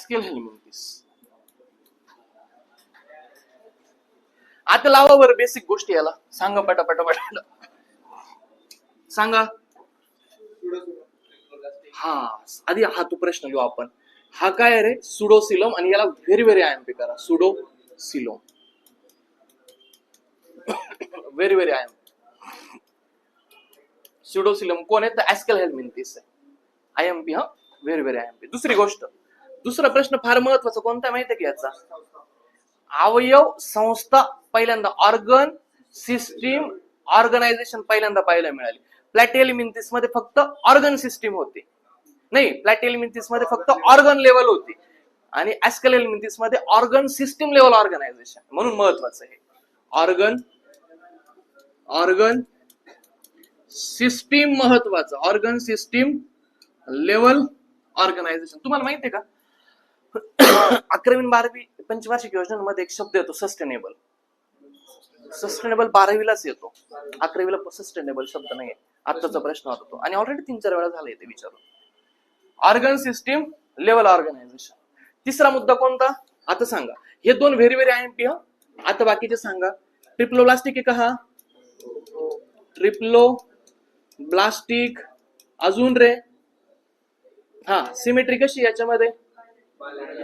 ऍस्केल हेल्मिंथिस. आता लावा बरं बेसिक गोष्टी याला सांगा पटापट सांगा. हा आधी हा तो प्रश्न घेऊ आपण. हा काय रे सुडोसिलम आणि याला व्हेरी व्हेरी आयएमपी करा. Pseudocoelom very very IMP. सुडोसिलम कोण आहे तर ऍस्केल हेल्मिंथिस आहे. आयएमपी हा व्हेरी व्हेरी आयएमपी. दुसरी गोष्ट दुसरा प्रश्न फार महत्वाचा कोणता माहितीये की याचा अवयव संस्था पहिल्यांदा ऑर्गन सिस्टीम ऑर्गनायझेशन पहिल्यांदा पाहायला मिळाली. प्लॅटिहेल्मिंथिस मध्ये फक्त ऑर्गन सिस्टीम होती. नाही प्लॅटिहेल्मिंथिस मध्ये फक्त ऑर्गन लेवल होती आणि ऍस्केल हेल्मिंथिस मध्ये ऑर्गन सिस्टीम लेवल ऑर्गनायझेशन. म्हणून महत्वाचं आहे ऑर्गन सिस्टीम महत्वाचं. Organ system level organisation. तुम्हाला माहितीये का 11वी 12वी पंचवार्षिक योजनांमध्ये एक शब्द येतो सस्टेनेबल. सस्टेनेबल 12वीलाच येतो, 11वीला सस्टेनेबल शब्द नाहीये. आत्ताचा प्रश्न होता तो आणि ऑलरेडी 3-4 वेळा झाले ते विचारून. Organ system level organisation. तिसरा मुद्दा कोणता आता सांगा. हे दोन व्हेरी व्हेरी आयएमपी. आता बाकीचे सांगा. ट्रिप्लोब्लास्टिक आहे का हा ट्रिप्लोब्लास्टिक. अजून रे हा सिमेट्री कशी याच्यामध्ये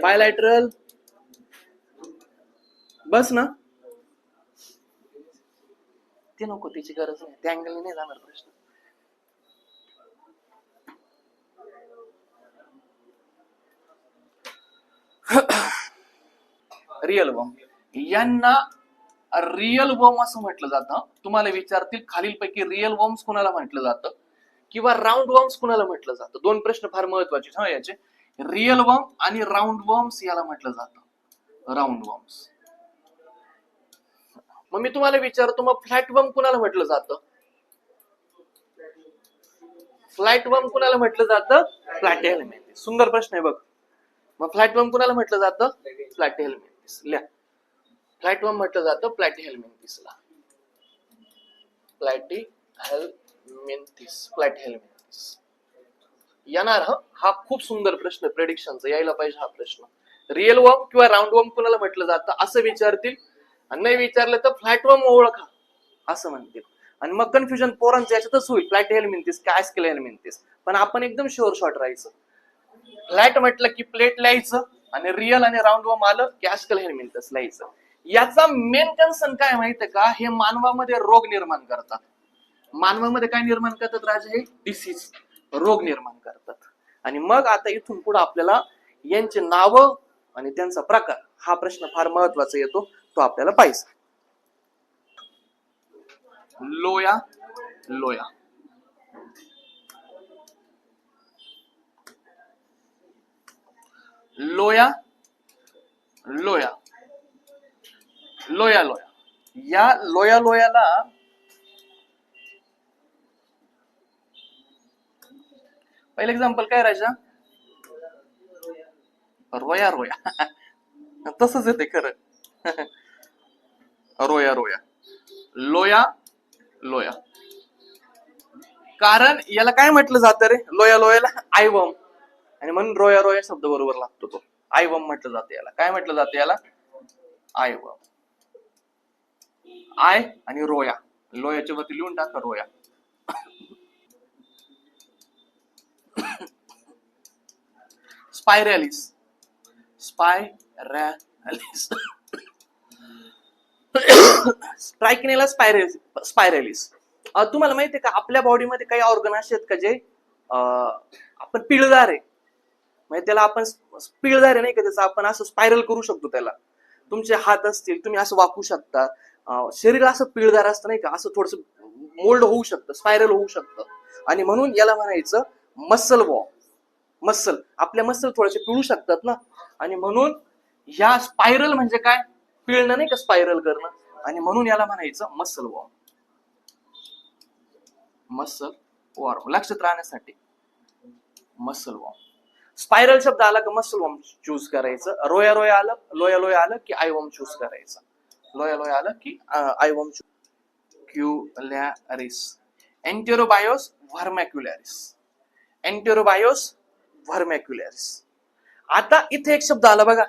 बायलॅटरल. बस ना ते नको त्याची गरज नाही. त्या अँगलने नाही जाणार प्रश्न. रिअल वर्म यांना रिअल वर्म असं म्हटलं जातं. तुम्हाला विचारतील खालीलपैकी रिअल वर्म्स कोणाला म्हटलं जातं किंवा राऊंड वर्म्स कोणाला म्हटलं जातं. दोन प्रश्न फार महत्वाचे हा याचे. रिअल वर्म आणि राऊंड वर्म्स याला म्हटलं जातं राऊंड वर्म्स. मग मी तुम्हाला विचारतो मग फ्लॅट वर्म कुणाला म्हटलं जातं. फ्लॅट वर्म कुणाला म्हटलं जातं प्लॅटिहेल्मिंथिस. सुंदर प्रश्न आहे बघ. मग फ्लॅट वर्म कुणाला म्हटलं जातं प्लॅटिहेल्मिंथिस. लिहा फ्लॅट वर्म म्हटलं जातं प्लॅटिहेल्मिंथिसला. प्लॅटिहेल्मिंथिस येणार. हा खूप सुंदर प्रश्न प्रेडिक्शनचा यायला पाहिजे हा प्रश्न. रिअल वर्म किंवा राऊंड वर्म कुणाला म्हटलं जातं असं विचारतील आणि नाही विचारलं तर फ्लॅट वर्म ओळखा असं म्हणतील. आणि मग कन्फ्युजन पोरांचं याच्यातच होईल प्लॅटिहेल्मिंथिस काय ऍस्केल हेल्मिंथिस. पण आपण एकदम शुअर शॉट राहायचं. फ्लॅट म्हटलं की प्लेट लिहायचं आणि रिअल आणि राऊंड वर्म आलं की ऍस्केल हेल्मिंथिस लिहायचं. याचा मेन कन्सर्न काय माहितीये का हे मानवामध्ये रोग निर्माण करतात. मानवामध्ये काय निर्माण करतात राजा हे डिसीज रोग निर्माण करतात. आणि मग आता इथून पुढे आपल्याला यांचे नाव आणि त्यांचा प्रकार हा प्रश्न फार महत्वाचा येतो. तो आपल्याला पाहिजे. लोया लोया लोया लोया लोया लोया या लोया लोयाला पहिलं एक्झाम्पल काय राजा रोया रोया तसंच येते खरं. रोया रोया लोया लोया. कारण याला काय म्हटलं जातं रे लोया लोयाला आयवम आणि म्हणून रोया रोया शब्द बरोबर लागतो तो. आयवम म्हटलं जातं याला. काय म्हटलं जातं याला आयवम. आय आणि रोया लोयाच्या वरती लिहून टाका रोया. स्पायरॅलिस स्पायरॅलिस स्ट्रायकिनेला स्पायरॅलिस. तुम्हाला माहितीये का आपल्या बॉडीमध्ये काही ऑर्गन असे आहेत का जे आपण पिळदार आहे म्हणजे त्याला आपण पिळदार आहे नाही का त्याचं आपण असं स्पायरल करू शकतो. त्याला तुमचे हात असतील तुम्ही असं वाकू शकता. शरीर असं पिळदार असतं नाही का असं थोडस मोल्ड होऊ शकतं स्पायरल होऊ शकतं. आणि म्हणून याला म्हणायचं मसल वॉर्म. मसल आपल्या मसल थोडेसे पिळू शकतात ना आणि म्हणून ह्या स्पायरल म्हणजे काय पिळणं नाही का स्पायरल करणं आणि म्हणून याला म्हणायचं मसल वॉर्म. मसल वॉर्म लक्षात राहण्यासाठी मसल वॉर्म. स्पायरल शब्द आला का मसल वॉर्म चूज करायचं. रोया रोया आलं लोया लोया आलं की आय वॉर्म चूज करायचं. लोया लोया आलं की आय वॉर्म क्युलॅरिस. एंटेरोबायोस व्हर्मॅक्युलॅरिस. एंटेरोबायोस व्हर्मॅक्युलॅरिस. आता इथे एक शब्द आला बघा,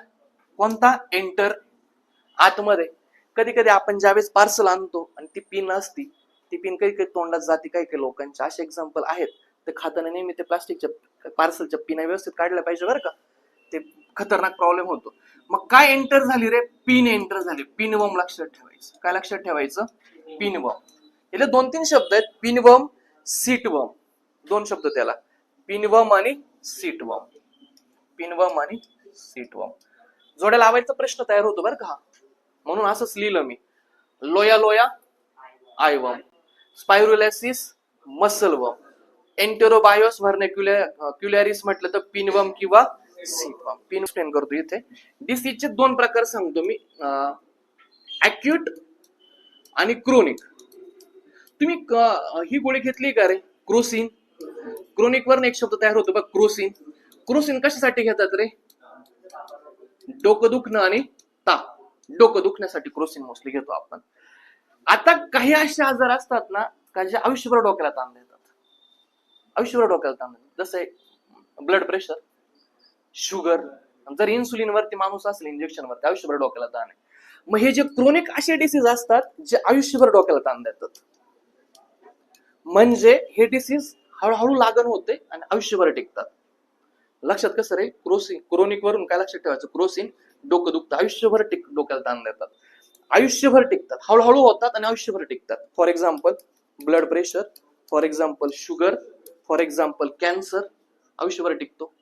कोणता? एंटर. आतमध्ये कधी कधी आपण ज्यावेळेस पार्सल आणतो आणि ती पिन असती, ती पिन काही काही तोंडात जाते, काही काही लोकांच्या असे एक्झाम्पल आहेत. ते खाताना नेहमी ते प्लास्टिकच्या पार्सलच्या पिना व्यवस्थित काढल्या पाहिजे बरं का, ते खतरनाक प्रॉब्लेम होतो. मग काय एंटर झाली रे? पिन एंटर झाली. पिनवम लक्षात ठेवायचं. काय लक्षात ठेवायचं? पिनवम. याला 2-3 शब्द आहेत, पिनवम, सीटवम. 2 शब्द त्याला, पिनवम आणि सीटवम. पिनवम आणि सीटवम जोड्या लावायचा प्रश्न तयार होतो बरं का. म्हणून असंच लिहिलं मी, लोया लोया आयवम, स्पायरुलेसिस मसलवम, एंटेरोबायोस व्हर्नॅक्युलॅरिस म्हटलं तर पिनवम किंवा सीटवम. पिन एक्सप्लेन करतो इथे. डिसीजचे 2 प्रकार सांगतो मी, ऍक्यूट आणि क्रोनिक. तुम्ही ही गोळी घेतली का रे? क्रोसिन. क्रोनिक वर एक शब्द तयार होतो बघ, क्रोसिन. क्रोसिन कशासाठी घेतात रे? डोकं दुखणं आणि ताप. डोकं दुखण्यासाठी क्रोसिन मोस्टली घेतो आपण. आता काही असे आजार असतात ना का जे आयुष्यभर डोक्याला ताण देतात. आयुष्यभर डोक्याला ताण देतात. जसं ब्लड प्रेशर, शुगर. जर इन्सुलिन वरती माणूस असेल, इंजेक्शन वरती, आयुष्यभर डोक्याला ताण आहे. मग हे जे क्रोनिक असे डिसीज असतात जे आयुष्यभर डोक्याला ताण देतात, म्हणजे हे डिसीज हळूहळू लागण होते आणि आयुष्यभर टिकतात. लक्षात कसं रे? क्रोसिन. क्रोनिक वरून काय लक्षात ठेवायचं? क्रोसिन, डोकं दुखतं, आयुष्यभर डोक्याला ताण देतात, आयुष्यभर टिकतात, हळूहळू होतात आणि आयुष्यभर टिकतात. For example blood pressure, for example sugar, for example cancer, आयुष्यभर टिकतो.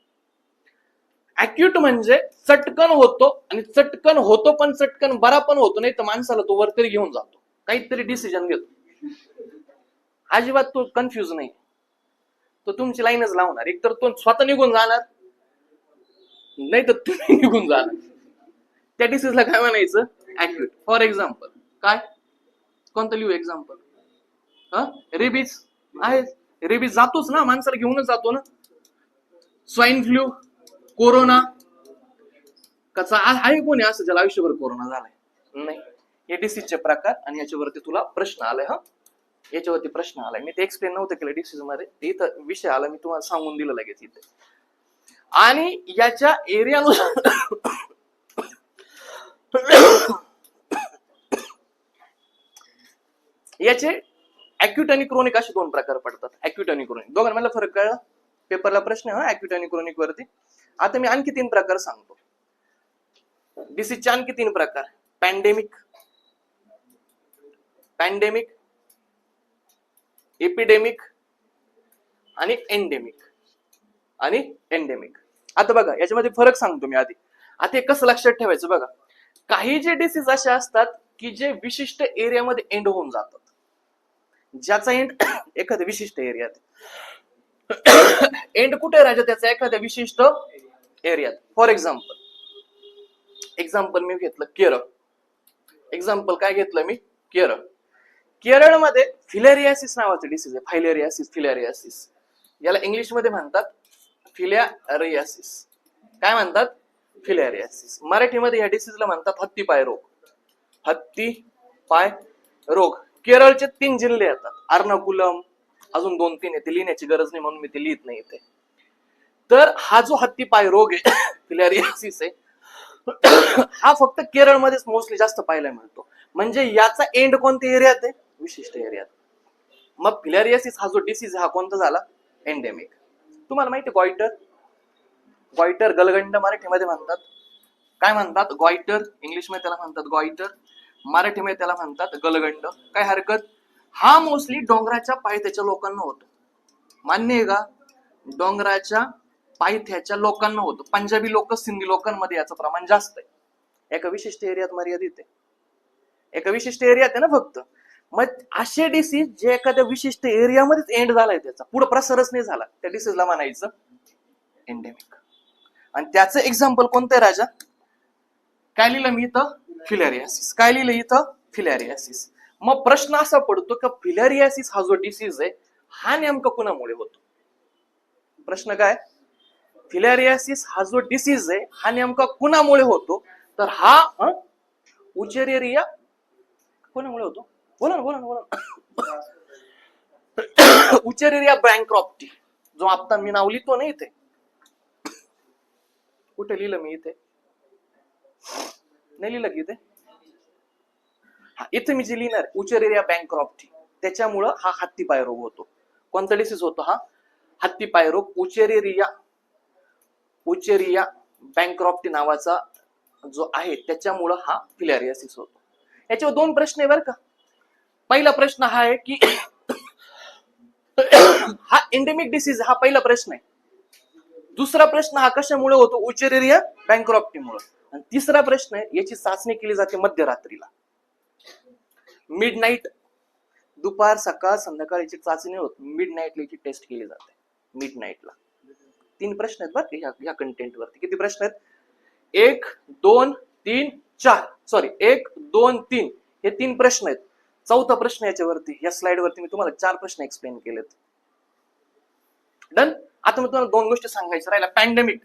ऍक्यूट म्हणजे चटकन होतो, आणि चटकन होतो पण चटकन बरा पण होतो, नाही तर माणसाला तो वरतरी घेऊन जातो, काहीतरी डिसिजन घेतो. अजिबात तो कन्फ्युज नाही, तो तुमची लाईनच लावणार. एकतर तो स्वतः निघून जाणार, नाही तर तुम्ही निघून जाणार. त्या डिसीजला काय म्हणायचं? ऍक्यूट. फॉर एक्झाम्पल काय? कोणतं लिहू एक्झाम्पल? रेबीज आहे. रेबीज जातोच ना, माणसाला घेऊनच जातो ना. Swine flu, corona. कसा आहे कोणी असं ज्याला आयुष्यभर कोरोना झालाय? नाही. हे डिसीजचे प्रकार, आणि याच्यावरती तुला प्रश्न आलाय. याच्यावरती प्रश्न आलाय. मी ते एक्सप्लेन नव्हतं केलं डिसीज मध्ये, इथं विषय आला, मी तुम्हाला सांगून दिलं लगेच इथे. आणि याच्या एरियानुसार याचे ऍक्यूट आणि क्रोनिक असे 2 प्रकार पडतात. ऍक्यूट आणि क्रोनिक दोघांमधला फरक कळला? पेपरला प्रश्न आहे ऍक्यूट आणि क्रोनिक वरती. आता मी आणखी 3 प्रकार सांगतो डिसीजचे. आणखी 3 प्रकार: पॅन्डेमिक, पॅन्डेमिक, एपिडेमिक आणि एंडेमिक. आणि एंडेमिक. आता बघा याच्यामध्ये फरक सांगतो मी आधी. आता हे कसं लक्षात ठेवायचं बघा. काही जे डिसीज असे असतात की जे विशिष्ट एरियामध्ये एंड होऊन जातात, ज्याचा एंड एखाद्या विशिष्ट एरियात. एंड कुठे राहायचं त्याचा? एखाद्या विशिष्ट एरियात. फॉर एक्झाम्पल मी घेतलं केरळ. एक्झाम्पल काय घेतलं मी? केरळ. केरळमध्ये फिलेरियासिस नावाचं डिसीज आहे. फिलेरियासिस. याला इंग्लिश मध्ये म्हणतात फिलॅरियासिस. काय म्हणतात? फिलॅरियासिस. मराठीमध्ये या डिसीजला म्हणतात हत्तीपाय रोग. हत्तीपाय रोग. केरळचे 3 जिल्हे येतात, अर्नाकुलम, अजून 2-3 आहे, ते लिहिण्याची गरज नाही म्हणून मी ते लिहित नाही इथे. तर हा जो हत्तीपाय रोग आहे, फिलॅरियासिस आहे, हा फक्त केरळमध्येच मोस्टली जास्त पाहायला मिळतो. म्हणजे याचा एंड कोणत्या एरियात आहे? विशिष्ट एरियात. मग फिलॅरियासिस हा जो डिसीज हा कोणता झाला? एंडेमिक. तुम्हाला माहिती गॉइटर, गॉइटर गलगंड मराठीमध्ये म्हणतात. काय म्हणतात? गॉइटर. इंग्लिश मध्ये त्याला म्हणतात गॉइटर, मराठीमध्ये त्याला म्हणतात गलगंड. काय हरकत? हा मोस्टली डोंगराच्या पायथ्याच्या लोकांना होतो. मान्य आहे का? डोंगराच्या पायथ्याच्या लोकांना होतो. पंजाबी लोक, सिंधी लोकांमध्ये याचं प्रमाण जास्त आहे. एका विशिष्ट एरियात मर्यादित आहे. एका विशिष्ट एरियात आहे ना फक्त. मग असे डिसीज जे एखाद्या विशिष्ट एरियामध्येच एंड झालाय, त्याचा पुढे प्रसारच नाही झाला, त्या डिसीजला म्हणायचं एंडेमिक. आणि त्याचं एक्झाम्पल कोणतं आहे राजा? काय लिहिलं मी इथं? फिलॅरियासिस. काय लिहिलं इथं? फिलॅरियासिस. मग प्रश्न असा पडतो की फिलॅरियासिस हा जो डिसीज आहे हा नेमका कुणामुळे होतो? प्रश्न काय? फिलॅरियासिस हा जो डिसीज आहे हा नेमका कुणामुळे होतो? तर हा उचेरेरिया कोणामुळे होतो? बोला ना. उचेरेरिया बँक्रॉप्टी, जो आता मी नाव लिहितो ना इथे, कुठे लिहिलं मी इथे? नाही लिहिलं की इथे? हा, इथे मी जे लिहिणार उचेरिया बँक्रॉप्टी, त्याच्यामुळं हा हत्तीपाय रोग होतो. कोणता डिसीज होतो हा? हत्तीपाय रोग. उचेरिया बँक्रॉप्टी नावाचा जो आहे त्याच्यामुळं हा फिलारियासिस होतो. याच्यावर 2 प्रश्न आहे बरं का. पहिला प्रश्न हा आहे की हा एंडेमिक डिसीज, हा पहिला प्रश्न आहे. दुसरा प्रश्न हा कशामुळे होतो? उचेरिया बँक्रॉप्टीमुळे. आणि तिसरा प्रश्न आहे याची चाचणी केली जाते मध्यरात्रीला, मिडनाईट, दुपार सकाळ संध्याकाळ याची चाचणी होत, मिडनाईटला याची टेस्ट केली जाते, मिडनाईटला. 3 प्रश्न आहेत बरं ह्या कंटेंट वरती. किती प्रश्न आहेत? 1 2 3 4, सॉरी 1 2 3, हे 3 प्रश्न आहेत. चौथा प्रश्न याच्यावरती, या स्लाइड वरती मी तुम्हाला 4 प्रश्न एक्सप्लेन केलेत. डन. आता मी तुम्हाला 2 गोष्टी सांगायच्या राहिला. पॅन्डेमिक,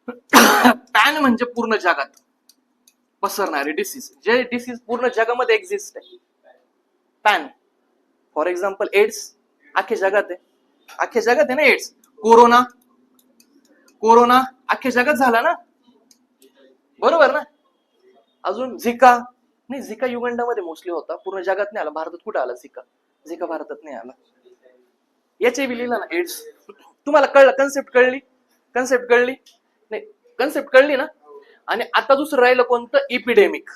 पॅन म्हणजे पूर्ण जगात पसरणारे डिसीज, जे डिसीज पूर्ण जगामध्ये एक्झिस्ट आहे. पॅन, फॉर एक्झाम्पल एड्स, अख्ख्या जगात आहे, अख्ख्या जगात आहे ना एड्स. कोरोना अख्ख्या जगात झाला ना, बरोबर ना. अजून झिका, नाही झिका युगंडामध्ये मोस्टली होता, पूर्ण जगात नाही आला. भारतात कुठे आला झिका भारतात नाही आला. याचे बी लिहिलं ना एड्स. तुम्हाला कळलं? कन्सेप्ट कळली नाही, कन्सेप्ट कळली ना. आणि आता दुसरं राहिलं कोणतं? इपिडेमिक.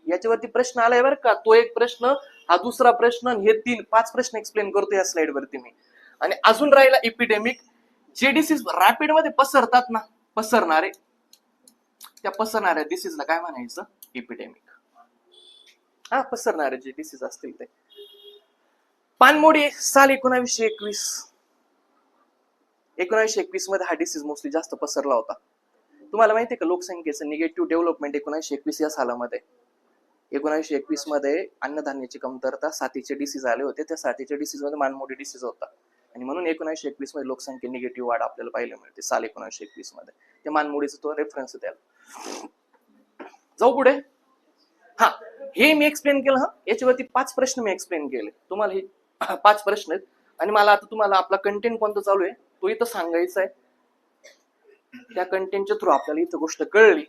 याच्यावरती प्रश्न आलाय बरं का. तो एक प्रश्न, हा दुसरा प्रश्न, हे 5 प्रश्न एक्सप्लेन करतो या स्लाइड वरती मी. आणि अजून राहिला इपिडेमिक, जे डिसीज रॅपिड मध्ये पसरतात ना, त्या पसरणाऱ्या डिसीजला काय म्हणायचं? इपिडेमिक. हा, पसरणारे जे डिसीज असतील ते. पानमोडी साल 1921 मध्ये हा डिसीज मोस्टली जास्त पसरला होता. तुम्हाला माहितीये का लोकसंख्येचं निगेटिव्ह डेव्हलपमेंट 1921 या सालामध्ये? 1921 मध्ये अन्नधान्याची कमतरता, साथीचे डिसीज आले होते. त्या साथीच्या डिसीज मध्ये मानमोडी डिसीज होता, आणि म्हणून 1921 मध्ये लोकसंख्या निगेटिव्ह वाढ आपल्याला पाहायला मिळते साल 1921 मध्ये. ते मानमोडीचा तो रेफरन्स त्याला. जाऊ पुढे. हा, हे मी एक्सप्लेन केलं. हा, याच्यावरती 5 प्रश्न मी एक्सप्लेन केले तुम्हाला. हे 5 प्रश्न आहेत. आणि मला आता तुम्हाला आपला कंटेंट कोणता चालू आहे तो इथं सांगायचा आहे. त्या कंटेंटच्या थ्रू आपल्याला इथं गोष्ट कळली.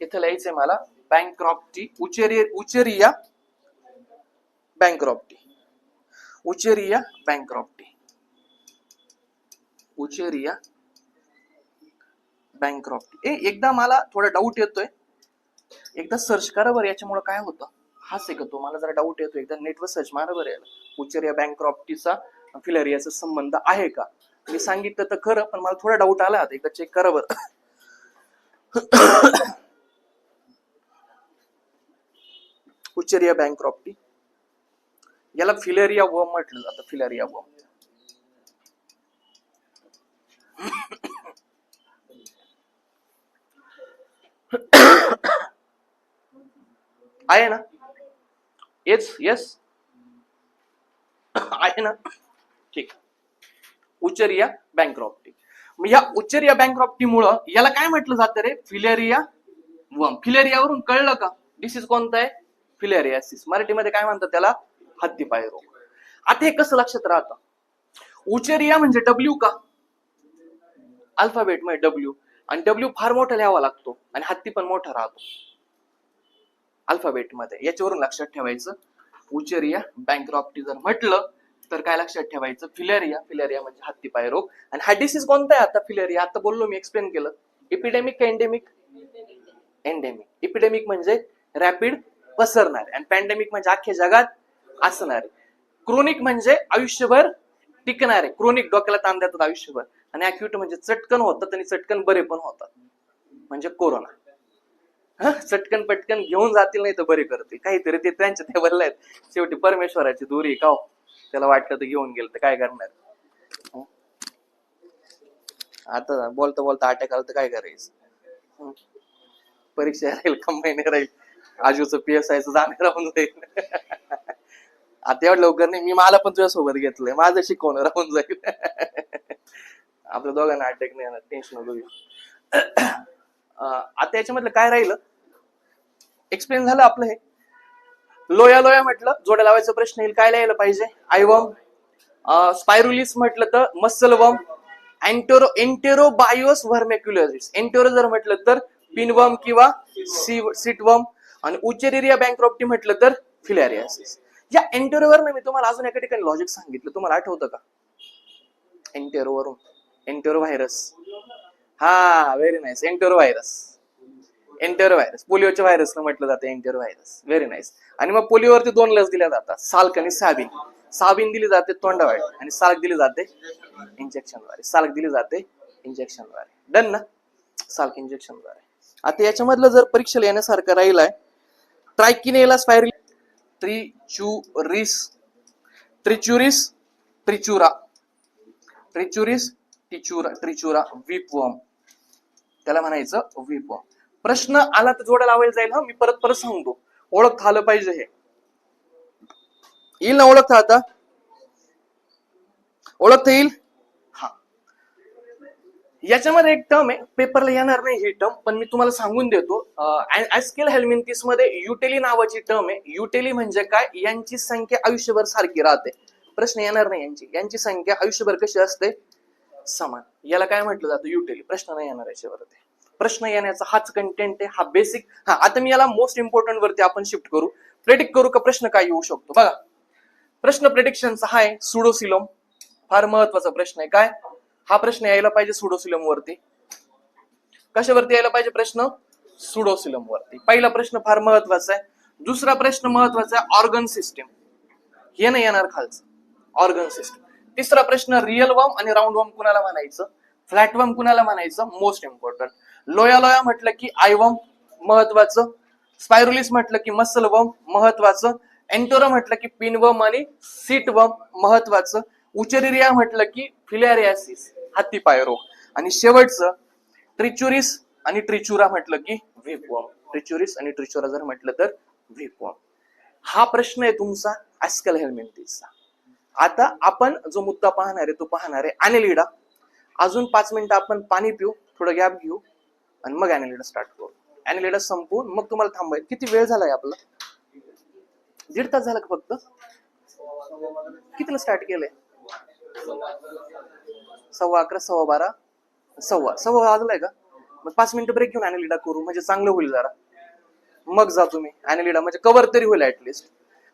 इथं लिहायचंय मला बँक्रॉप्टी, उचेरिया बँक्रॉप्टी, उचेरिया बँक्रॉप्टी, उचेरिया बँक्रॉप्टी. एकदा मला थोडा डाऊट येतोय, एकदा सर्च करा बरं याच्यामुळे काय होतं. हाच आहे का तो? मला जरा डाऊट येतो, एकदा नेटवर सर्च मारा बरं याला. उचेरिया बँक्रॉप्टीचा फिलारियाचा संबंध आहे का? मी सांगितलं तर खरं, पण मला थोडा डाऊट आला, आता एकदा चेक करा बरं. उचेरिया बँक्रॉप्टी, याला फिलेरिया वर्म म्हटलं जातं. फिलेरिया वर्म आहे ना? येस आहे ना? ठीक. उचेरिया बँक्रॉप्टी. मग या उचेरिया बँक्रॉप्टी मुळे याला काय म्हटलं जातं रे? फिलेरिया वर्म. फिलेरियावरून कळलं का डिसीज कोणता आहे? फिलेरियासिस. मराठीमध्ये काय म्हणतात त्याला? हत्तीपाय रोग. आता हे कसं लक्षात राहतं? उचेरिया म्हणजे डब्ल्यू का? अल्फाबेट मध्ये डब्ल्यू, आणि डब्ल्यू फार मोठा लिहावा लागतो, आणि हत्ती पण मोठा राहतो अल्फाबेट मध्ये. याच्यावरून लक्षात ठेवायचं. उचेरिया बँक्रॉप्टी जर म्हटलं तर काय लक्षात ठेवायचं? फिलेरिया. फिलेरिया म्हणजे हत्तीपाय रोग. आणि हा डिसीज कोणता आहे आता? फिलेरिया. आता बोललो मी, एक्सप्लेन केलं. एपिडेमिक का एंडेमिक? एंडेमिक. एपिडेमिक म्हणजे रॅपिड पसरणारे, आणि पॅन्डेमिक म्हणजे अख्ख्या जगात असणारे. क्रोनिक म्हणजे आयुष्यभर टिकणारे. क्रोनिक डोक्याला ताण देतात आयुष्यभर. आणि अॅक्यूट म्हणजे चटकन होतात आणि चटकन बरे पण होतात, म्हणजे कोरोना. चटकन पटकन घेऊन जातील, नाही तर बरे करतील. काहीतरी ते त्यांच्या टेबलला आहेत. शेवटी परमेश्वराची दुरी का, त्याला वाटलं तर घेऊन गेलं तर काय करणार. आता बोलता बोलता अटॅक आला तर काय करायचं? परीक्षा राहील, कंबाईन राहील, आजूचं PSIचं जाणं राहून जाईल. आता एवढं लवकर नाही. मी मला पण तुझ्या सोबत घेतलंय, माझं शिकवणं राहून जाईल. आपल्या दोघांना अटॅक नाही येणार, टेन्शन नको घेऊ. आता याच्यामधलं काय राहिलं? एक्सप्लेन झालं आपलं. हे लोया म्हटलं, जोड्या लावायचा प्रश्न येईल. काय लिहायला पाहिजे? आयवम. स्पायरुलिस म्हटलं तर मसल वर्म. एंटेरोबायोस व्हर्मिक्युलरिस. एंटेरो जर म्हटलं तर पिनवर्म किंवा सीटवर्म, आणि उचेरिरिया बँक्रॉप्टी म्हटलं तर फिलारियासिस. या एंटेरोवर मी तुम्हाला अजून एका ठिकाणी लॉजिक सांगितलं, तुम्हाला आठवतं का? एंटेरोवरून एंटेरो व्हायरस. हा, व्हेरी नाईस. एंटेरो व्हायरस पोलिओच्या व्हायरस म्हटलं जातं एंटेरो व्हायरस. Very nice. आणि मग पोलिओवरती 2 लस दिल्या जातात, साल्क आणि साबिन. साबिन दिली जाते तोंडावाटे आणि साल्क दिली जाते इंजेक्शनद्वारे. डन ना? साल्क इंजेक्शनद्वारे. आता याच्यामधलं जर परीक्षेला येण्यासारखं राहिलाय ट्रायकिनेला स्पायरली, ट्रिचुरा विपवर्म, त्याला म्हणायचं विपवर्म. प्रश्न आला तर जोड्या लावायला जाईल. हा, मी परत सांगतो, ओळखता आलं पाहिजे. हे येईल ना ओळखता? आता ओळखता येईल. हा, याच्यामध्ये एक टर्म आहे, पेपरला येणार नाही ही टर्म, पण मी तुम्हाला सांगून देतो. ऍस्केल हेल्मिंथिस मध्ये युटेली नावाची टर्म आहे. युटेली म्हणजे काय? यांची संख्या आयुष्यभर सारखी राहते. प्रश्न येणार नाही यांची संख्या आयुष्यभर कशी असते? समान. याला काय म्हटलं जातं? युटेली. प्रश्न नाही येणार याच्यावरती. प्रश्न येण्याचा हाच कंटेंट आहे, हा बेसिक. हा, आता मी याला मोस्ट इम्पॉर्टंट वरती आपण शिफ्ट करू, प्रेडिक्ट करू का प्रश्न काय येऊ शकतो. बघा, प्रश्न प्रेडिक्शनचा हा आहे सुडोसिलम. फार महत्वाचा प्रश्न आहे. काय हा प्रश्न यायला पाहिजे? सुडोसिलम वरती. कशावरती यायला पाहिजे प्रश्न? सुडोसिलम वरती. पहिला प्रश्न फार महत्वाचा आहे. दुसरा प्रश्न महत्वाचा आहे ऑर्गन सिस्टीम. हे नाही येणार खालचं, ऑर्गन सिस्टीम. तिसरा प्रश्न रिअल वर्म आणि राऊंड वर्म कुणाला म्हणायचं? फ्लॅट वर्म कुणाला म्हणायचं? Most important. लोया म्हटलं की आयवर्म, महत्वाचं. स्पायरुलिस म्हटलं की मसल वर्म, महत्वाचं. एंटोरा म्हटलं की पिनवर्म आणि सीटवर्म, महत्वाचं. उचेरिरिया म्हटलं की फिलॅरियासिस, हत्तीपाय रोग. आणि शेवटचं ट्रिचुरिस आणि ट्रिचुरा म्हटलं की व्हीपवर्म. ट्रिचुरिस आणि ट्रिचुरा जर म्हटलं तर व्हीपवर्म. हा प्रश्न आहे तुमचा ऍस्केल हेल्मिंथिसचा. आता आपण जो मुद्दा पाहणार आहे तो पाहणार आहे ऍनेलिडा. अजून 5 मिनिटं आपण पाणी पिऊ, थोडं गॅप घेऊ आणि मग ऍनेलिडा स्टार्ट करू. ऍनेलिडा संपवून मग तुम्हाला थांबायचं. किती वेळ झालाय आपला? 1.5 तास झाला का फक्त? कितीला स्टार्ट केलंय? 11:15, 12:15, सव्वा वाजलाय का? मग 5 मिनिटं ब्रेक घेऊन ऍनेलिडा करू, म्हणजे चांगलं होईल जरा. मग जा तुम्ही ऍनेलिडा, म्हणजे कव्हर तरी होईल ऍटलिस्ट.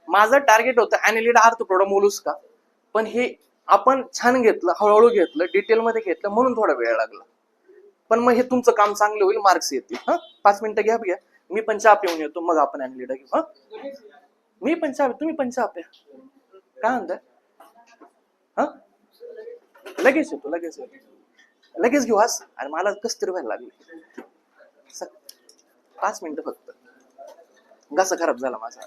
माझं टार्गेट होतं ऍनेलिडा आर्थ्रोपोडा मोलुस्का, पण हे आपण छान घेतलं, हळूहळू घेतलं, डिटेलमध्ये घेतलं, म्हणून थोडा वेळ लागला. पण मग हे तुमचं काम चांगलं होईल, मार्क्स येतील. हा, 5 मिनिटं घ्या. मी पण चहा पिऊन येतो, मग आपण ऍनेलिडा घेऊ. हा, मी पण चहा, तुम्ही पण चहा प्या. काय म्हणताय? हा, लगेच घेऊ. आज आणि मला कस तरी व्हायला लागले. 5 मिनिटं फक्त. घसा खराब झाला माझा.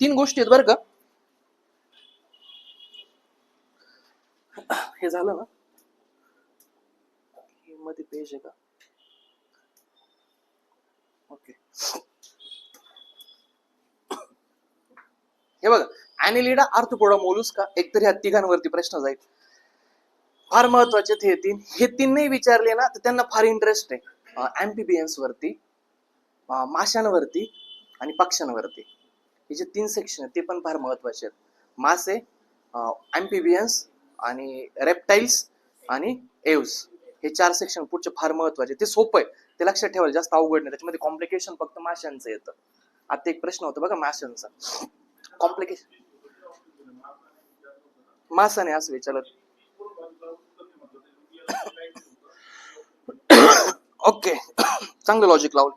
3 गोष्टी आहेत बरं का. हे झालं ना, मध्ये पेज आहे का? ओके. हे बघा, ऍनेलिडा आर्थ्रोपोडा मोलुस्का, एकतरी ह्या तिघांवरती प्रश्न जाईल. फार महत्वाचे हे 3. हे 3 नाही विचारले ना तर त्यांना फार इंटरेस्ट आहे अँफिबियन्स वरती, माशांवरती आणि पक्ष्यांवरती. हे जे 3 सेक्शन आहेत ते पण फार महत्वाचे आहेत. मासे, अँफिबियन्स आणि रेप्टाइल्स आणि एव्स, हे 4 सेक्शन पुढचे फार महत्वाचे. ते सोपं आहे, ते लक्षात ठेवायला जास्त अवघड नाही. त्याच्यामध्ये कॉम्प्लिकेशन फक्त माशांचं येतं. आता एक प्रश्न होता बघा माशांचा. कॉम्प्लिकेशन मासाने असं विचारलं. ओके, चांगलं लॉजिक लावलं.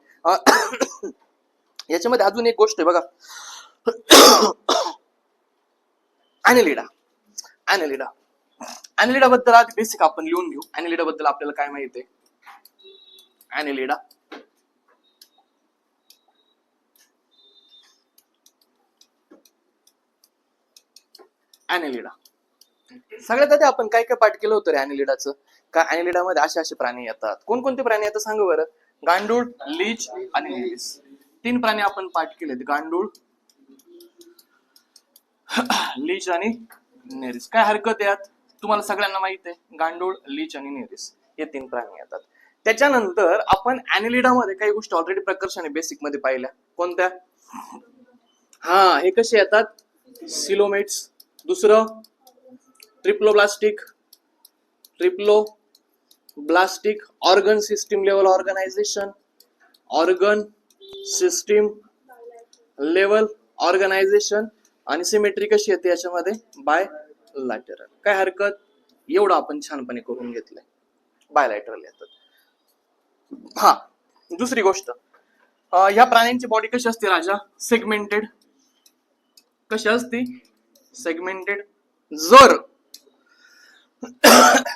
याच्यामध्ये अजून एक गोष्ट आहे बघा, ऍनेलिडा बद्दल आधी बेसिक आपण लिहून घेऊ. ऍनेलिडा बद्दल आपल्याला काय माहिती आहे? ऍनेलिडा सगळ्यात आधी आपण काय काय पाठ केलं होतं रे ऍनेलिडाचं? का ऍनेलिडामध्ये असे प्राणी येतात. कोणकोणते प्राणी येतात सांगू बरं? गांडूळ, लीच आणि नेरिस. 3 प्राणी आपण पाठ केलेत, गांडूळ, लीच आणि नेरिस. काय हरकत यात? तुम्हाला सगळ्यांना माहित आहे, गांडूळ, लीच आणि नेरिस हे 3 प्राणी येतात. त्याच्यानंतर आपण ऍनिलिडामध्ये काही गोष्टी ऑलरेडी प्रकर्षाने बेसिक मध्ये पाहिल्या. कोणत्या? हा, हे कसे येतात? सिलोमेट्स. दुसरं triploblastic. Organ system level organisation. Organ system level organisation. आणि सिमेट्री कशी येते याच्यामध्ये? बायलॅटरल. काय हरकत? एवढं आपण छानपणे करून घेतलंय. बायलॅटरल येतात. हा, दुसरी गोष्ट, ह्या प्राण्यांची बॉडी कशी असते राजा? सेगमेंटेड. कशी असते? सेगमेंटेड.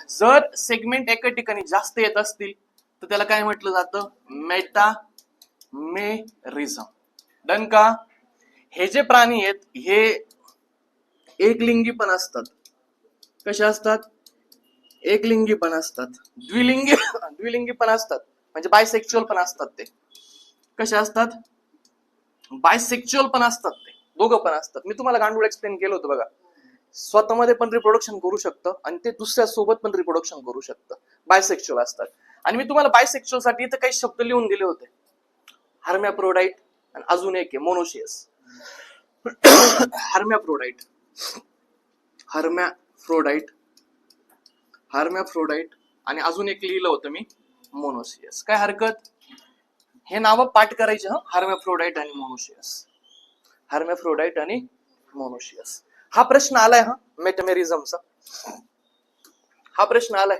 जर सेगमेंट एका ठिकाणी जास्त येत असतील तर त्याला काय म्हटलं जातं? मेटामेरिझम. डन का? हे जे प्राणी आहेत हे एकलिंगी पण असतात. कसे असतात? एकलिंगी पण असतात. द्विलिंगी पण असतात, म्हणजे बायसेक्च्युअल पण असतात. ते कसे असतात? बायसेक्च्युअल पण असतात. ते दोघं पण असतात. मी तुम्हाला गांडूळ एक्सप्लेन केलं होतं बघा. स्वतःमध्ये पण रिप्रोडक्शन करू शकतं आणि ते दुसऱ्या सोबत पण रिप्रोडक्शन करू शकतं. बायसेक्च्युअल असतात. आणि मी तुम्हाला बायसेक्च्युअल साठी इथं काही शब्द लिहून दिले होते. हर्मॅफ्रोडाइट आणि अजून एक आहे मोनोशियस. हर्मॅफ्रोडाइट आणि अजून एक लिहिलं होतं मी, मोनोशियस. काय हरकत? हे नाव पाठ करायचे. हर्मॅफ्रोडाइट आणि मोनोशियस. हा प्रश्न आलाय. मेटामेरिझमचा हा प्रश्न आलाय.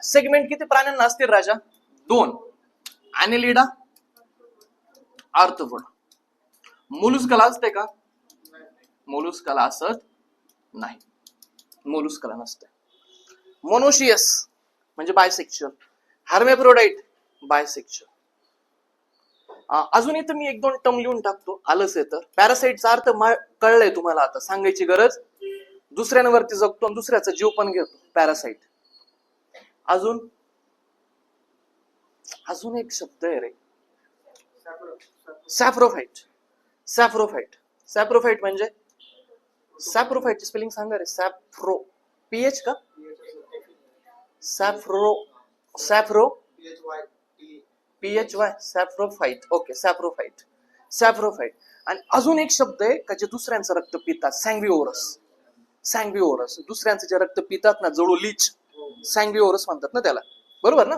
सेगमेंट किती प्राण्यांना असतील राजा? 2. ऍनिलिडा, आर्थ्रोपोडा. मोलुस्काला असते का? मोलुस्काला असत नाही. मोलुस्काला नसते. मोनोशियस म्हणजे बायसेक्च्युअल. हर्मॅफ्रोडाइट बायसेक्च्युअल. अजून इथं मी 1-2 टर्म लिहून टाकतो, आलंच आहे तर. पॅरासाइटचा अर्थ कळलंय तुम्हाला, आता सांगायची गरज. दुसऱ्यांवरती जगतो आणि दुसऱ्याचा जीव पण घेतो, पॅरासाइट. अजून एक शब्द आहे रे, सॅप्रोफाइट. सॅप्रोफाइट म्हणजे? सॅप्रोफाइटची स्पेलिंग सांगा रे. सॅप्रो, पीएच का? सॅप्रो PHY. सॅप्रोफाइट. ओके, सॅप्रोफाइट. आणि अजून एक शब्द आहे का जे दुसऱ्यांचं रक्त पितात, सँग्विओरस. दुसऱ्यांचं जे रक्त पितात ना, जळू लीच, सँग्विओरस म्हणतात ना त्याला. बरोबर ना?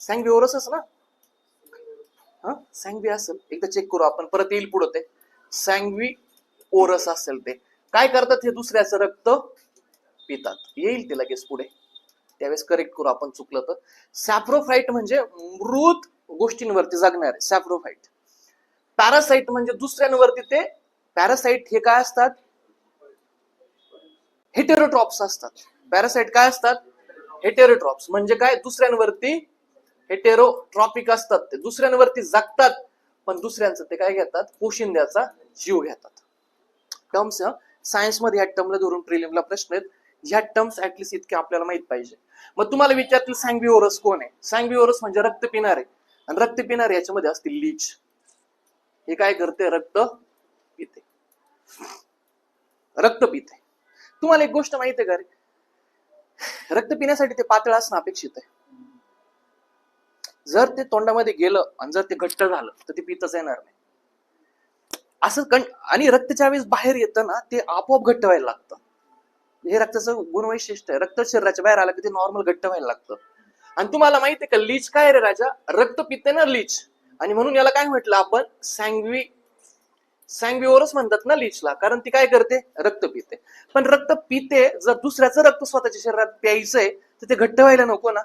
सँग्विओरसच ना? सँग्वी असेल, एकदा चेक करू आपण, परत येईल पुढे ते. सँग्विओरस असेल ते. काय करतात? हे दुसऱ्याचं रक्त पितात. येईल ते लगेच पुढे, त्यावेळेस करेक्ट करू आपण चुकलं तर. सॅप्रोफाइट म्हणजे मृत गोष्टींवरती जगणारे, सॅप्रोफाइट. पॅरासाइट म्हणजे दुसऱ्यांवरती ते. पॅरासाइट हे काय असतात? हेटेरोट्रॉप्स असतात. पॅरासाइट काय असतात? हेटेरोट्रॉप्स. म्हणजे काय? दुसऱ्यांवरती हेटेरोट्रॉपिक असतात. ते दुसऱ्यांवरती जगतात, पण दुसऱ्यांचं ते काय घेतात? पोशिंद्याचा जीव घेतात. टर्म्स सायन्स मध्ये ह्या टर्मला धरून प्रिलिमला प्रश्न आहेत. ह्या टर्म्स ऍटलीस्ट इतके आपल्याला माहित पाहिजे. मग तुम्हाला विचारतील सँग्विओरस कोण आहे? सँग्विओरस म्हणजे रक्त पिणारे. आणि रक्त पिणारे याच्यामध्ये असतील लीच. हे काय करते? रक्त पिते. तुम्हाला एक गोष्ट माहिती आहे का रे? रक्त पिण्यासाठी ते पातळ असणं अपेक्षित आहे. जर ते तोंडामध्ये गेलं आणि जर ते घट्ट झालं तर ते पितच येणार नाही. असं आणि रक्तच्या वेळेस बाहेर येतं ना, ते आपोआप घट्ट व्हायला लागतं. हे रक्ताचं गुणवैशिष्ट्य आहे. रक्त शरीराच्या बाहेर आलं की ते नॉर्मल घट्ट व्हायला लागतं. आणि तुम्हाला माहिती आहे का, लीच काय रे राजा? रक्त पिते ना लीच. आणि म्हणून याला काय म्हटलं आपण? सँग्विओरस म्हणतात ना लीचला, कारण ती काय करते? रक्त पिते. पण रक्त पिते, जर दुसऱ्याचं रक्त स्वतःच्या शरीरात प्यायचंय तर ते घट्ट व्हायला नको ना.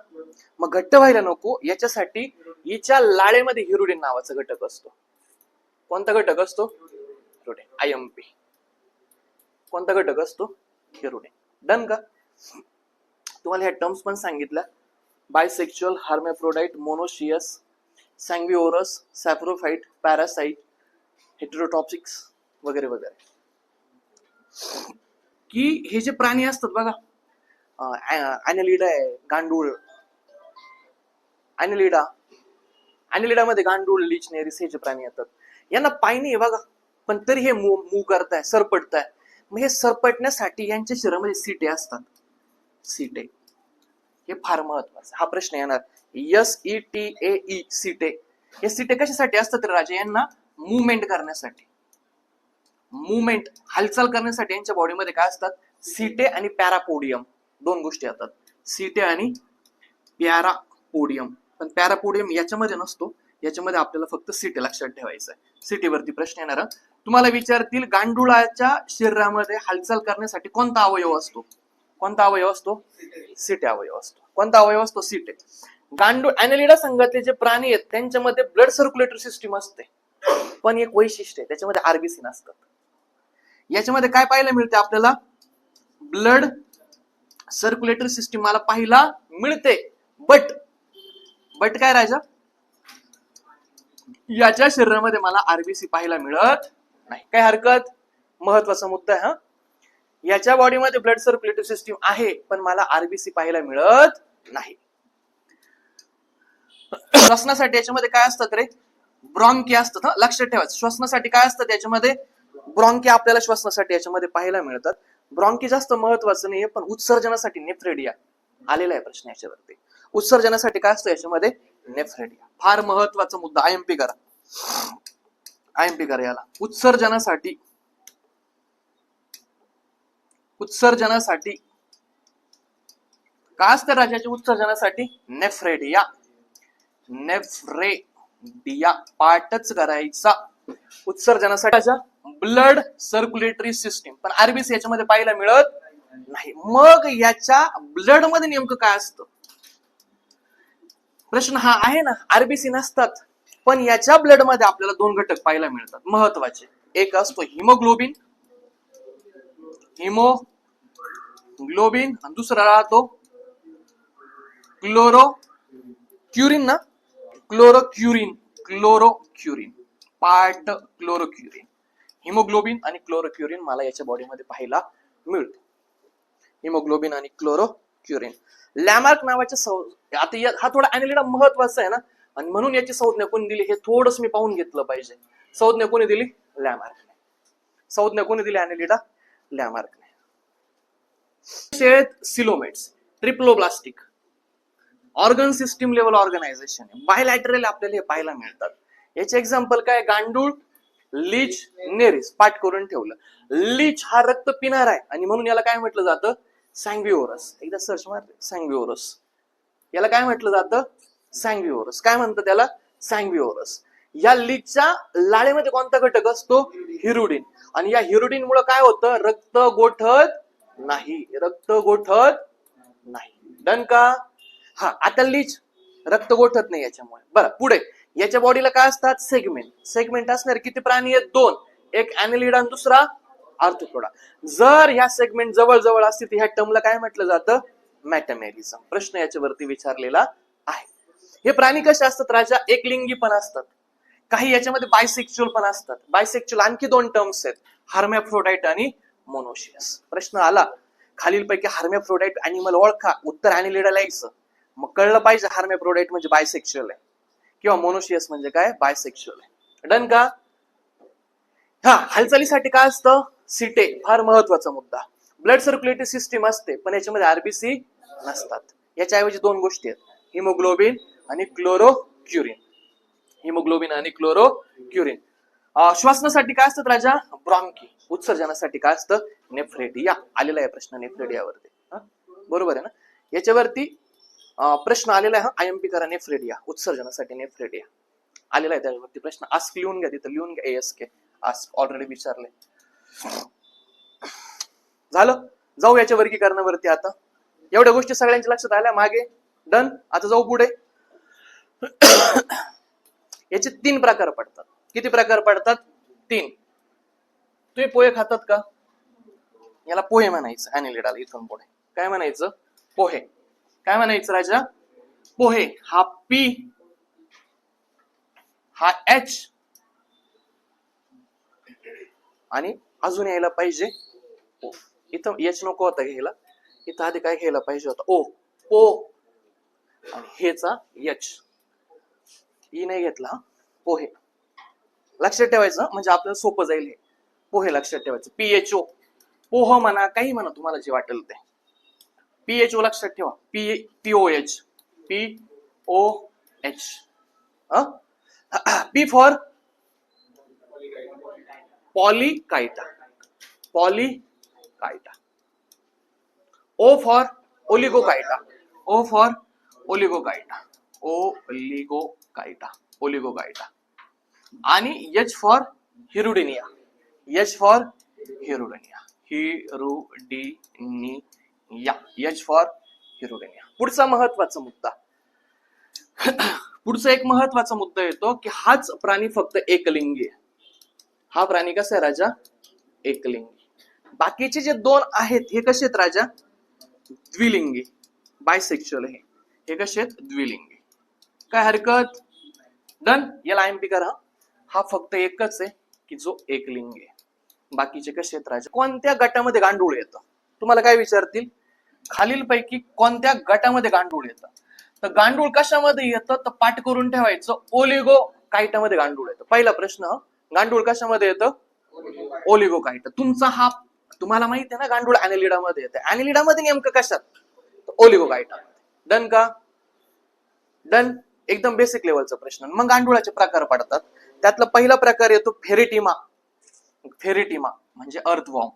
मग घट्ट व्हायला नको याच्यासाठी हिच्या लाळेमध्ये हिरुडिन नावाचा घटक असतो. कोणता घटक असतो? IMP. कोणता घटक असतो? हिरुडिन. डन का? तुम्हाला ह्या टर्म्स पण सांगितल्या. बायसेक्च्युअल, हर्मॅफ्रोडाइट, मोनोशियस, सँग्विओरस, सॅप्रोफाइट, पॅरासाइट, हेटेरोटॉपिक्स वगैरे वगैरे. की हे जे प्राणी असतात बघा, ऍनिलिडा आहे, गांडूळ. ऍनिलिडामध्ये गांडूळ, लीच, नेरिस हे जे प्राणी येतात, यांना पाय नाही बघा, पण तरी हे मूव करताय, सरपटताय. मग हे सरपटण्यासाठी यांच्या शरीरामध्ये सीटे असतात. सीटे. हे फार महत्वाचं. हा प्रश्न येणार. SETAE सीटे. हे सीटे कशासाठी असतात रे राजा? यांना मुवमेंट करण्यासाठी, मुवमेंट हालचाल करण्यासाठी यांच्या बॉडीमध्ये काय असतात? सीटे आणि पॅरापोडियम दोन गोष्टी येतात. सीटे आणि पॅरापोडियम. पण पॅरापोडियम याच्यामध्ये नसतो, याच्यामध्ये आपल्याला फक्त सीटे लक्षात ठेवायचं आहे. सीटेवरती प्रश्न येणार. तुम्हाला विचारतील गांडुळाच्या शरीरामध्ये हालचाल करण्यासाठी कोणता अवयव असतो? कोणता अवयव असतो? सीटे अवयव असतो. कोणता अवयव असतो? सीटे. गांडूळ ऍनेलिडा संघातले जे प्राणी आहेत त्यांच्यामध्ये ब्लड सर्क्युलेटरी सिस्टीम असते, पण एक वैशिष्ट्य आहे, त्याच्यामध्ये आरबीसी नसतात. याच्यामध्ये काय पाहायला मिळते आपल्याला? ब्लड सर्क्युलेटरी सिस्टीम मला पाहायला मिळते, बट काय राजा? याच्या शरीरामध्ये मला आरबीसी पाहायला मिळत नाही. काय हरकत? महत्वाचा मुद्दा आहे हा. याच्या बॉडीमध्ये ब्लड सर्क्युलेटरी सिस्टीम आहे, पण मला आरबीसी पाहायला मिळत नाही. श्वसनासाठी याच्यामध्ये काय असतात रे? ब्रॉन्की असतात. लक्षात ठेवायचं. श्वसनासाठी काय असतं त्याच्यामध्ये? ब्रॉन्की आपल्याला श्वसनासाठी याच्यामध्ये पाहायला मिळतात. ब्रॉन्की जास्त महत्वाचं नाहीये, पण उत्सर्जनासाठी नेफ्रेडिया आलेला आहे प्रश्न याच्यावरती. उत्सर्जनासाठी काय असतं याच्यामध्ये? नेफ्रेडिया. फार महत्वाचा मुद्दा. आयएमपी करा, आयएमपी करा याला. उत्सर्जनासाठी काय असतं राजाच्या? उत्सर्जनासाठी नेफ्रेडिया. नेफ्रेडिया पाठच करायचा. उत्सर्जनासाठी ब्लड सर्क्युलेटरी सिस्टीम, पण आरबीसी याच्यामध्ये पाहायला मिळत नाही. मग याच्या ब्लड मध्ये नेमकं काय असतं? प्रश्न हा आहे ना. आरबीसी नसतात, पण याच्या ब्लड मध्ये आपल्याला दोन घटक पाहायला मिळतात महत्वाचे. एक असतो हिमोग्लोबिन, आणि दुसरा राहतो क्लोरोक्युरिन ना, क्लोरोक्युरिन पार्ट क्लोरोक्युरिन. हिमोग्लोबिन आणि क्लोरोक्युरिन मला याच्या बॉडीमध्ये पाहायला मिळतो. हिमोग्लोबिन आणि क्लोरोक्युरिन. लॅमार्क नावाच्या आता हा थोडा ऍनेलिडा महत्वाचा आहे ना, आणि म्हणून याची संज्ञा कोणी दिली हे थोडंच मी पाहून घेतलं पाहिजे. संज्ञा कोणी दिली? लॅमार्कने. संज्ञा कोणी दिली ऍनेलिडा? लॅमार्कने. Coelomates, triploblastic, organ system level organisation, bilateral आपल्याला हे पाहायला मिळतात. याचे एक्झाम्पल काय? गांडूळ, लीच, नेरिस. पाठ करून ठेवलं. लीच हा रक्त पिणार आहे आणि म्हणून याला काय म्हटलं जातं? सॅंग्विओरस. एकदा सर्च मार. सॅंग्विओरस. याला काय म्हटलं जातं? सॅंग्विओरस. काय म्हणतात त्याला? सॅंग्विओरस. या लीचच्या लाळेमध्ये कोणता घटक असतो? हिरुडिन. आणि या हिरुडिन मुळे काय होतं? रक्त गोठत नाही. डन का? हा. आता लीच रक्त गोठत नाही याच्यामुळे. बरं, पुढे याच्या बॉडीला काय असतात? सेगमेंट असणार. किती प्राणी आहेत? दोन. एक ऍनेलिडा आणि दुसरा आर्थ्रोपोडा. जर ह्या सेगमेंट जवळ जवळ असतील तर ह्या टर्मला काय म्हटलं जातं? मेटामेरिझम. प्रश्न याच्यावरती विचारलेला आहे. हे प्राणी कसे असतात राजा? एकलिंगी पण असतात, काही याच्यामध्ये बायसेक्च्युअल पण असतात. बायसेक्च्युअल आणखी दोन टर्म्स आहेत, हार्मॅफ्रोडाइट आणि मोनोशियस. प्रश्न आला खालीलपैकी हार्मॅफ्रोडाइट अॅनिमल ओळखा. उत्तर ऍनेलिडाला यायचं. मग कळलं पाहिजे हार्मॅफ्रोडाइट म्हणजे बायसेक्च्युअल आहे किंवा मोनोशियस म्हणजे काय? बायसेक्च्युअल आहे. डन का? हा. हालचालीसाठी काय असतं? सीटे. फार महत्वाचा मुद्दा. ब्लड सर्क्युलेटरी सिस्टीम असते, पण याच्यामध्ये आरबीसी नसतात. याच्याऐवजी दोन गोष्टी आहेत, हिमोग्लोबिन आणि क्लोरोक्युरिन. श्वासनासाठी काय असतात राजा? ब्रॉन्की. उत्सर्जनासाठी काय असतं? नेफ्रेडिया. आलेला आहे प्रश्न नेफ्रेडियावरती. बरोबर आहे ना? याच्यावरती प्रश्न आलेला आहे. आयएमपी करा. नेफ्रेडिया. उत्सर्जनासाठी नेफ्रेडिया आलेला आहे. त्याच्यावरती प्रश्न आस्क लिहून घ्या. तिथं लिहून घ्या. ASK आस्क ऑलरेडी विचारले. झालं. जाऊ याच्या वर्गीकरणावरती. आता एवढ्या गोष्टी सगळ्यांच्या लक्षात आल्या मागे. डन. आता जाऊ पुढे. याचे 3 प्रकार पडतात. किती प्रकार पडतात? 3. तुम्ही पोहे खातात का? याला पोहे म्हणायचं. ऍनेलिडाला इथून पुढे काय म्हणायचं? पोहे. काय म्हणायचं राजा? पोहे. हा P, हा H, आणि अजून यायला पाहिजे O. इथं H नको होता घ्यायला, इथं आधी काय घ्यायला पाहिजे होता? O. पो. आणि हेचा H. ई नाही घेतला. पोहे लक्षात ठेवायचं, म्हणजे आपल्याला सोपं जाईल. हे पोहे लक्षात ठेवायचं. PHO. पोह म्हणा, काही म्हणा, तुम्हाला जे वाटेल ते. PHO लक्षात ठेवा. POH. POH. P for polychaeta. Polychaeta. O for oligochaeta. O for oligochaeta. Oligochaeta. आणि H for hirudinea. H for hirudinea. H for hirudinea. पुढचा महत्वाचा मुद्दा. पुढचा एक महत्वाचा मुद्दा येतो की हाच प्राणी फक्त एकलिंगी आहे. हा प्राणी कसा आहे राजा? एकलिंगी. बाकीचे जे दोन आहेत हे कसे आहेत राजा? द्विलिंगी. बायसेक्शुअल. हे कसे आहेत? द्विलिंगी. काय हरकत? डन. याला IMP करा. हा फक्त एकच आहे की जो एकलिंगी आहे. बाकीचे कसे आहेत राजा? कोणत्या गटामध्ये गांडूळ येतं? तुम्हाला काय विचारतील? खालीलपैकी कोणत्या गटामध्ये गांडूळ येतं? तर गांडूळ कशामध्ये येतं? तर पाठ करून ठेवायचं. ओलिगोकायटामध्ये गांडूळ येतं. पहिला प्रश्न, गांडूळ कशामध्ये येतं? ओलिगोकायटा. तुमचा हा, तुम्हाला माहिती आहे ना गांडूळ ऍनेलिडामध्ये येतं. ऍनेलिडामध्ये नेमकं कशात? ओलिगोकायटा. डन का? डन. एकदम बेसिक लेवलचा प्रश्न. मग गांडुळाचे प्रकार पडतात. त्यातला पहिला प्रकार येतो फेरेटिमा. फेरेटिमा म्हणजे अर्थवॉर्म.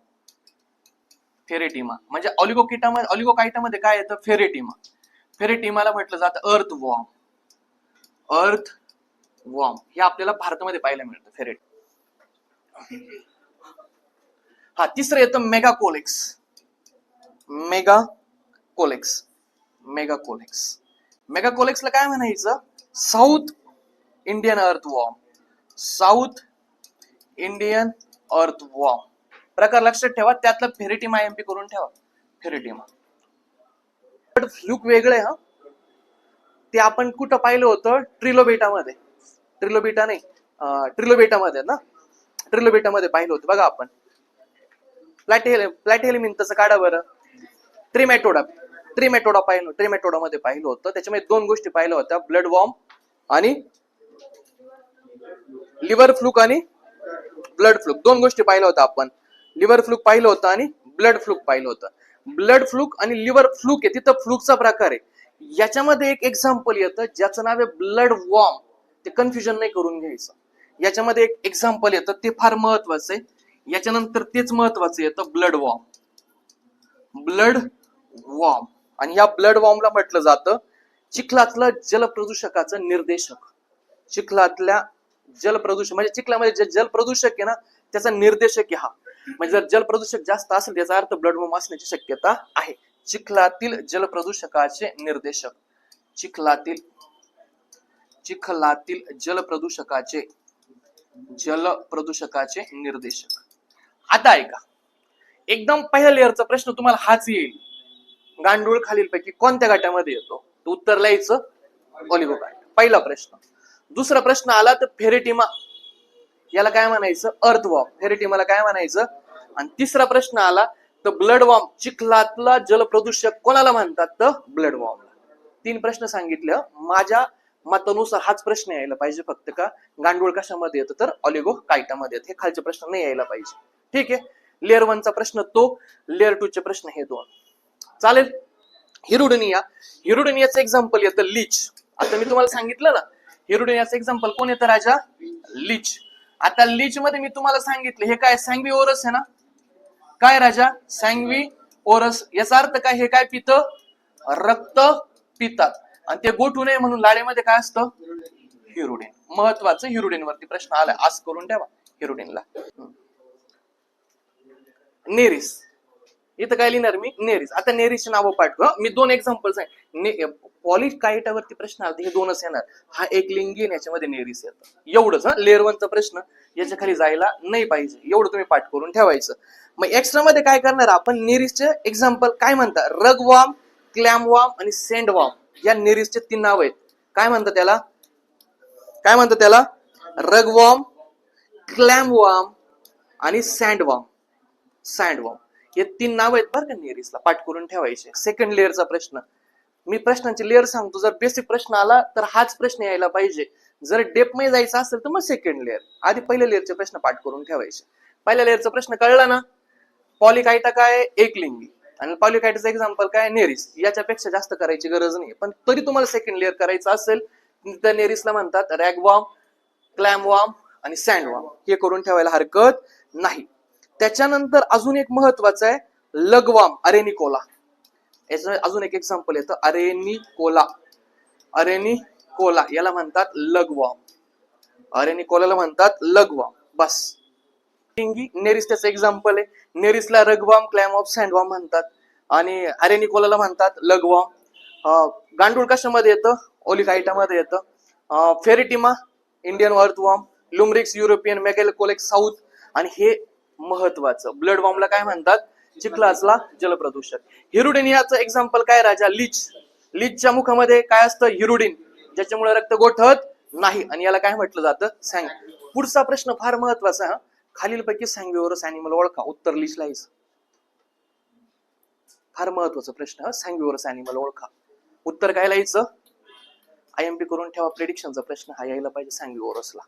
फेरेटिमा म्हणजे ऑलिगोकायटामध्ये काय येतं? फेरेटिमा. फेरेटिमाला म्हटलं जातं अर्थवॉर्म. अर्थवॉर्म हे आपल्याला भारतामध्ये पाहायला मिळतं. फेरेटिमा. हा तिसरं येतं मेगाकोलेक्स. मेगाकोलेक्स. मेगाकोलेक्स. मेगाकोलेक्सला काय म्हणायचं? South Indian earthworm. South Indian earthworm. प्रकार लक्षात ठेवा. त्यातलं फेरेटिमा IMP करून ठेवा. फेरेटिमा. फ्लूक वेगळे. हा ते आपण कुठं पाहिलं होतं? ट्रिलोबेटामध्ये. ट्रिलोबेटा नाही, ट्रिलोबेटामध्ये ना. ट्रिलोबेटामध्ये पाहिलं होतं बघा आपण. प्लॅटिहेल्मिंथचं काढा बरं. ट्रिमेटोडा पाहिलं. ट्रिमेटोडामध्ये पाहिलं होतं. त्याच्यामध्ये दोन गोष्टी पाहिल्या होत्या, ब्लड वॉर्म आणि लिव्हर फ्लूक आणि ब्लड फ्लूक. दोन गोष्टी पाहिल्या होत्या आपण. लिव्हर फ्लूक पाहिलं होतं आणि ब्लड फ्लूक पाहिलं होतं. ब्लड फ्लूक आणि लिव्हर फ्लूक आहे तिथं फ्लूकचा प्रकार आहे. याच्यामध्ये एक एक्झाम्पल येतं ज्याचं नाव आहे ब्लड वॉर्म. ते कन्फ्युजन नाही करून घ्यायचं. याच्यामध्ये एक एक्झाम्पल येतं ते फार महत्वाचं आहे. याच्यानंतर तेच महत्वाचं येतं ब्लड वॉर्म. Blood warm. आणि या ब्लड वॉर्मला म्हटलं जातं चिखलातलं जलप्रदूषकाचं निर्देशक. चिखलातल्या जलप्रदूषक म्हणजे चिखलामध्ये जे जलप्रदूषक आहे ना त्याचा निर्देशक आहे हा. म्हणजे जर जलप्रदूषक जास्त असेल त्याचा अर्थ ब्लड वॉर्म असण्याची शक्यता आहे. चिखलातील जलप्रदूषकाचे निर्देशक. चिखलातील जलप्रदूषकाचे निर्देशक. आता ऐका, एकदम पहिल्या लेअरचा प्रश्न तुम्हाला हाच येईल. गांडूळ खालीलपैकी कोणत्या गटामध्ये येतो? तर उत्तर लिहायचं ओलिगोकायटा. पहिला प्रश्न. दुसरा प्रश्न आला तर फेरेटिमा, याला काय म्हणायचं? अर्थवॉर्म. फेरेटिमाला काय म्हणायचं? आणि तिसरा प्रश्न आला तर ब्लड वॉर्म. चिखलातला जलप्रदूषक कोणाला म्हणतात? तर ब्लड वॉर्मला. तीन प्रश्न सांगितले. माझ्या मतानुसार हाच प्रश्न यायला पाहिजे फक्त. का गांडूळ कशामध्ये येतं? तर ऑलिगोकायटामध्ये येतं. हे खालचे प्रश्न नाही यायला पाहिजे. ठीक आहे. लेअर 1चा प्रश्न तो, लेअर 2चे प्रश्न हे दोन. चालेल. हिरुडिनिया. हिरुडिनियाचं एक्झाम्पल येतं लीच. आता मी तुम्हाला सांगितलं ना हिरुडिनियाचं एक्झाम्पल कोण येतं राजा? लीच. आता लीच मध्ये मी तुम्हाला सांगितलं हे काय? सॅंग्वी ओरस आहे ना. काय राजा? सॅंग्वी ओरस. याचा अर्थ काय? हे काय पितं? रक्त पितात. आणि ते गोठू नये म्हणून लाळेमध्ये काय असतं? हिरुडिन. महत्वाचं हिरुडिन वरती प्रश्न आलाय. आज करून ठेवा हिरुडिनला. नेरिस. इथं काय लिहिणार मी? नेरिस. आता नेरिसची नावं पाठ. मी दोन एक्झाम्पल्स आहे. पॉलीकायटावरती प्रश्न आला हे दोनच येणार. हा एक लिंगी याच्यामध्ये नेरिस येतं. एवढंच. लेअर 1चा प्रश्न याच्या खाली जायला नाही पाहिजे. एवढं तुम्ही पाठ करून ठेवायचं. मग एक्स्ट्रा मध्ये काय करणार आपण? नेरिसचे एक्झाम्पल काय म्हणतात? रगवॉर्म, क्लॅमवॉर्म आणि सँडवॉर्म. या नेरिसचे तीन नाव आहेत. काय म्हणतात त्याला? काय म्हणतात त्याला? रगवॉर्म, क्लॅमवॉर्म आणि सँडवॉर्म. सँडवॉर्म हे तीन नाव आहेत बरं का नेरिसला. पाठ करून ठेवायचे. सेकंड लेअरचा प्रश्न. मी प्रश्नांचे लेअर सांगतो. जर बेसिक प्रश्न आला तर हाच प्रश्न यायला पाहिजे. जर डेप मध्ये जायचं असेल तर मग सेकंड लेअर. आधी पहिल्या लेअरचे प्रश्न पाठ करून ठेवायचे. पहिल्या लेअरचा प्रश्न कळला ना? पॉलीकायटा काय? एकलिंगी. आणि पॉलिकायटाचं एक्झाम्पल काय, नेरिस. याच्यापेक्षा जास्त करायची गरज नाही, पण तरी तुम्हाला सेकंड लेअर करायचं असेल तर नेरिसला म्हणतात रॅगवॉर्म, क्लॅमवॉर्म आणि सँडवॉर्म. हे करून ठेवायला हरकत नाही. त्याच्यानंतर अजून एक महत्वाचं आहे लगवॉर्म, अरेनिकोला. याचं अजून एक एक्झाम्पल येतं अरेनिकोला. अरेनिकोला याला म्हणतात लगवॉर्म. अरेनिकोलाला म्हणतात लगवॉर्म. बस. नेरिस त्याचं एक्झाम्पल आहे. नेरिसला रगवॉर्म, क्लॅमवॉर्म, सँडवॉर्म म्हणतात आणि अरेनिकोलाला म्हणतात लगवॉर्म. गांडूळ कशामध्ये येतं, ओलिकाइटामध्ये येतं. Pheretima Indian earthworm, lumbricus European, megascolex south. आणि हे महत्वाचं ब्लड वॉर्मला काय म्हणतात, चिखलाचला जलप्रदूषक. हिरुडिनियाचं एक्झाम्पल काय राजा, लीच. लीचच्या मुखामध्ये काय असतं, हिरुडिन, ज्याच्यामुळे रक्त गोठत नाही आणि याला काय म्हटलं जातं, सँग. पुढचा प्रश्न फार महत्वाचा आहे. खालीलपैकी सँग्विओरस अॅनिमल ओळखा. उत्तर लिस्ट लिहायचं. फार महत्वाचा प्रश्न, सँग्विओरस अॅनिमल ओळखा. उत्तर काय लिहायचं, आयएमपी करून ठेवा. प्रेडिक्शनचा प्रश्न हा यायला पाहिजे सँग्विओरसला.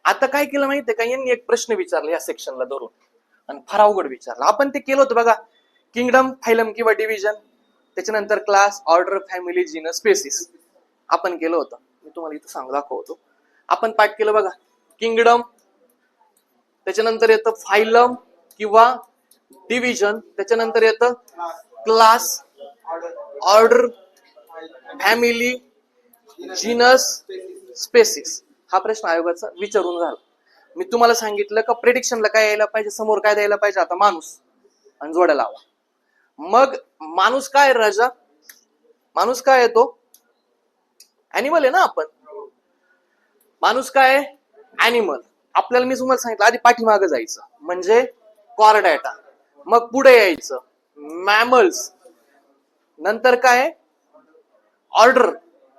आता काय केलं माहितीये का, यांनी एक प्रश्न विचारला या सेक्शनला धरून आणि फार अवघड विचारला. आपण ते केलं होतं बघा, किंगडम, फायलम किंवा डिव्हिजन, त्याच्यानंतर class, order, family, genus, species. आपण केलं होतं. मी तुम्हाला इथं सांग दाखवतो. आपण पाठ केलं बघा, किंगडम, त्याच्यानंतर येतं फायलम किंवा डिव्हिजन, त्याच्यानंतर येतं class, order, family, genus, species. हा प्रश्न आयोगाचा विचारून झाला. मी तुम्हाला सांगितलं का प्रेडिक्शनला काय यायला पाहिजे, समोर काय द्यायला पाहिजे, आता माणूस आणि जोड्या लावा. मग माणूस काय राजा, माणूस काय येतो, ऍनिमल आहे ना आपण. माणूस काय आहे, ऍनिमल. आपल्याला मी तुम्हाला सांगितलं आधी पाठीमागे जायचं म्हणजे कॉर्डेटा, मग पुढे यायचं मॅमल्स, नंतर काय ऑर्डर,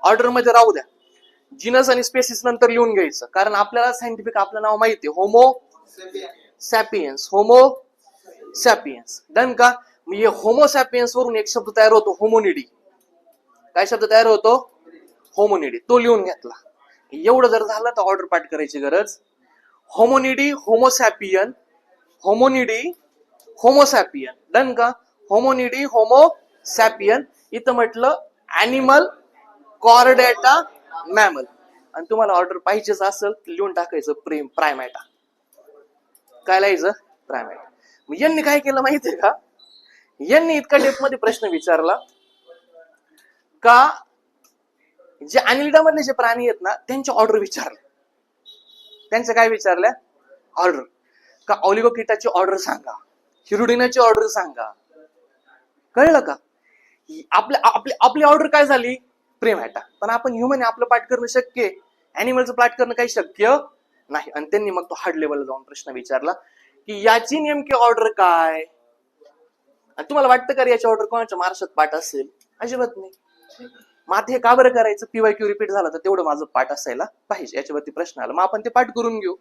ऑर्डर मध्ये राहू द्या, जीनस आणि स्पेसिस नंतर लिहून घ्यायचं, कारण आपल्याला सायंटिफिक आपलं नाव माहिती आहे, homo sapiens. Homo sapiens. Done का. म्हणजे होमो सॅपियन्स वरून एक शब्द तयार होतो, होमोनिडी. काय शब्द तयार होतो, होमोनिडी. तो लिहून घेतला. एवढं जर झालं तर ऑर्डर पाठ करायची गरज. होमोनिडी, होमोसॅपियन, होमोनिडी, होमोसॅपियन. डन का. होमोनिडी, होमोसॅपियन. इथं म्हटलं ऍनिमल, कॉर्डेटा, मॅमल. आणि तुम्हाला ऑर्डर पाहिजेच असेल लिहून टाकायचं प्रायमॅटा. काय लिहायचं, प्रायमॅटा. यांनी काय केलं माहितीये का, यांनी इतका डेप्थ मध्ये प्रश्न विचारला का जे अॅनिलिडा मधले जे प्राणी आहेत ना त्यांचे ऑर्डर विचारले. त्यांचं काय विचारल्या, ऑर्डर. का ऑलिगोकिटाची ऑर्डर सांगा, हिरुडिनाची ऑर्डर सांगा. कळलं का. आपली ऑर्डर काय झाली, प्रेमॅटा. पण आपण ह्युमन आपलं पाठ करणं शक्य आहे, अॅनिमलचं पाठ करणं काही शक्य नाही. आणि त्यांनी मग तो हार्ड लेवलला जाऊन प्रश्न विचारला की याची नेमकी ऑर्डर काय. आणि तुम्हाला वाटतं का याची ऑर्डर कोणाच्या महाराष्ट्रात पाठ असेल, अजिबात नाही. मग हे का बरं करायचं, पीवायक्यू रिपीट झाला तर तेवढं माझं पाठ असायला पाहिजे, याच्यावरती प्रश्न आला, मग आपण ते पाठ करून घेऊ.